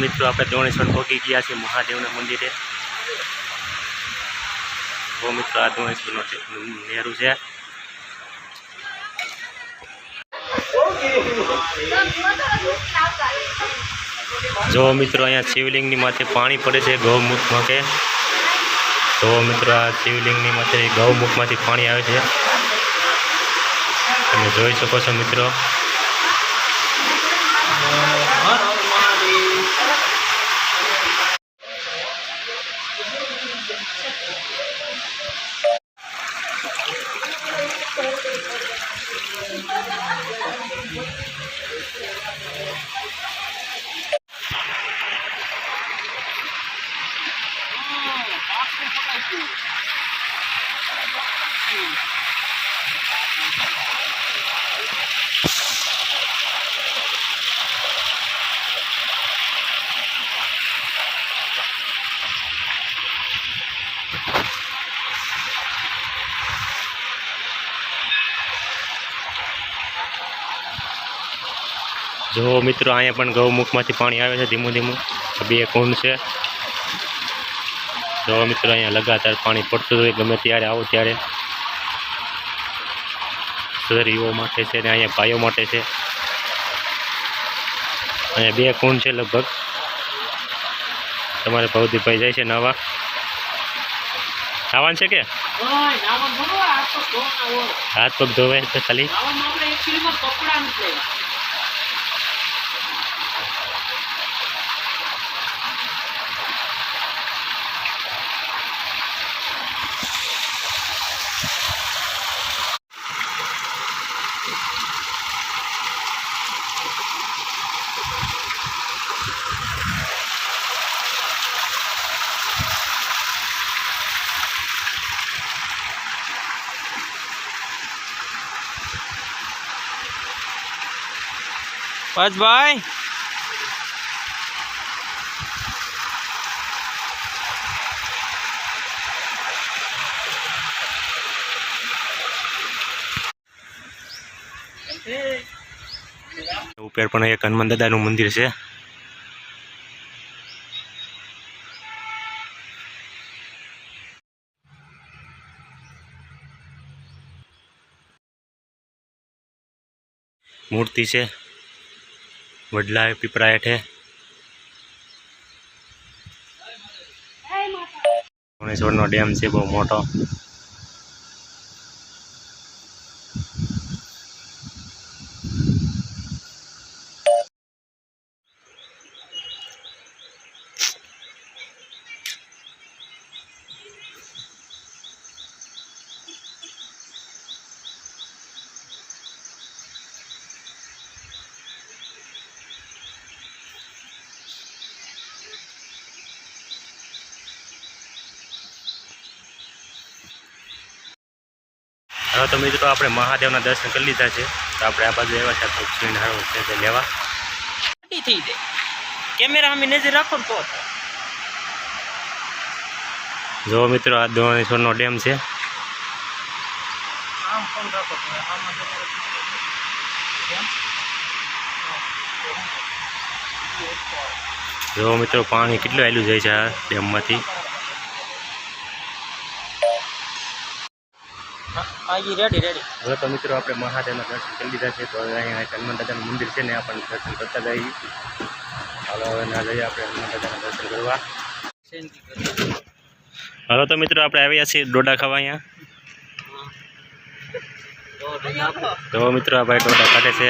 મિત્રો આપણે દોણેશ્વર પહોંચી ગયા છીએ મહાદેવના મંદિરે। તો મિત્રો આ દોણેશ્વરનો નેરું છે। જો મિત્રો અહીંયા શિવલિંગની માથે પાણી પડે છે ગૌમુખમાં કે। તો મિત્રો આ શિવલિંગની માથે ગૌમુખમાંથી પાણી આવે છે, તમે જોઈ શકો છો મિત્રો। જો મિત્રો અહીંયા પણ ગૌમુખમાંથી પાણી આવે છે ધીમું ધીમું। બે કુંડ છે। જો મિત્રો અહીંયા લગાતાર પાણી પડતું હોય, ગમે ત્યારે આવો ત્યારે। સ્ત્રીઓ માટે છે ને અહીંયા ભાઈઓ માટે છે। અહીંયા બે કુંડ છે લગભગ। તમારે ભવદીપભાઈ જાય છે નાવા। નાવાનું છે કે હાથ પગ ધોવાય તો ખાલી। बस भाई ऊपर पण एक हनुमान दादाનું મંદિર છે। મૂર્તિ છે વડલા પીપળા હેઠે। દોણેશ્વરનો ડેમ છે બહુ મોટો। હવે તો મિત્રો આપણે મહાદેવના દર્શન કરી લીધા છે। તો આપણે આ બાજુ એવા છે તો સ્ક્રીન હારો છે તે લેવા થઈ જાય। કેમેરા અમે નજર રાખો તો જો મિત્રો આ દોણેશ્વરનો ડેમ છે। જો મિત્રો પાણી કેટલું આવેલું જાય છે આ ડેમમાંથી। હવે તો મિત્રો આપણે મહાદેવના દર્શન કરી લીધા છે। તો અહીંયા હનુમાન દાદાનું મંદિર છે ને આપણે દર્શન કરતા જઈએ। હાલો હવે ના જઈએ આપણે હનુમાન દાદાના દર્શન કરવા। હાલો તો મિત્રો આપણે આવ્યા છીએ ડોડા ખાવા અહીંયા। તો મિત્રો આ ભાઈ ડોડા કાઢે છે।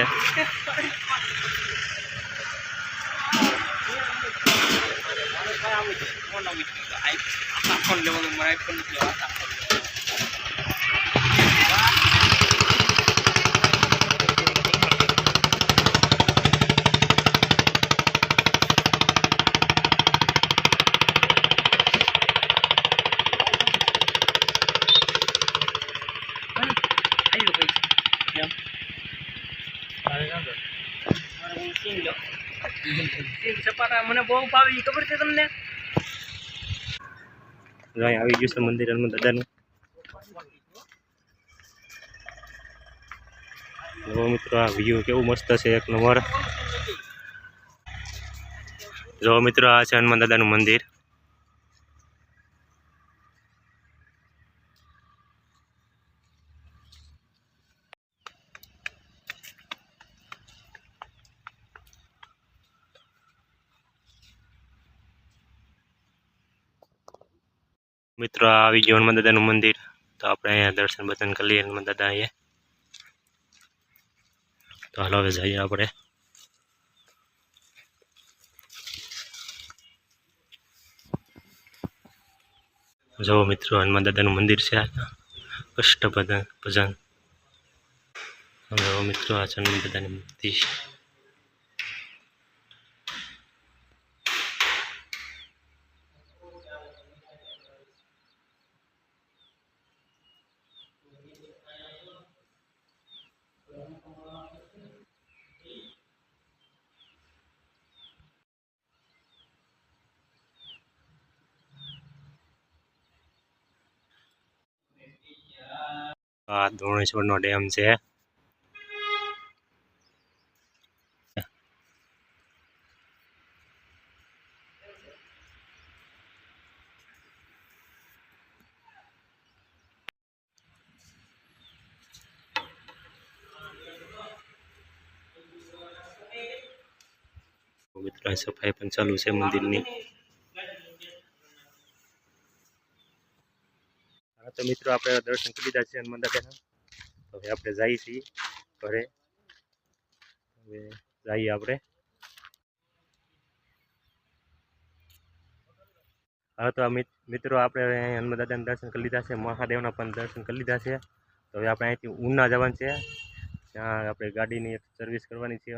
મને બહુ ભાવે ખબર છે તમને। આવી ગયું છે મંદિર હનુમાન દાદાનું। મિત્રો આ વ્યૂ કેવું મસ્ત છે, એક નંબર। જો મિત્રો આ છે હનુમાન દાદાનું મંદિર. મિત્રો આ આવી ગયું હનુમાન દાદાનું મંદિર. તો આપણે અહીંયા દર્શન બદન કરી લઈએ હનુમાન દાદા અહીંયા. તો હાલો હવે જઈએ આપણે. જો મિત્રો હનુમાન દાદાનું મંદિર છે આ કષ્ટભંજન ભજન. જો મિત્રો આ છે હનુમાન દાદાની મૂર્તિ. આ ધોણેશ્વરનો ડેમ છે. મિત્રો સફાઈ પણ ચાલુ છે મંદિરની. હા તો મિત્રો આપણે દર્શન કરી લીધા છે હનુમાન દાદાના. હવે આપણે જઈએ છીએ ઘરે. હવે જઈએ આપણે. હા તો મિત્રો આપણે હનુમાન દાદાના દર્શન કરી લીધા છે, મહાદેવના પણ દર્શન કરી લીધા છે. તો હવે આપણે અહીંથી ઉના જવાનું છે. ત્યાં આપણે ગાડીની એક સર્વિસ કરવાની છે.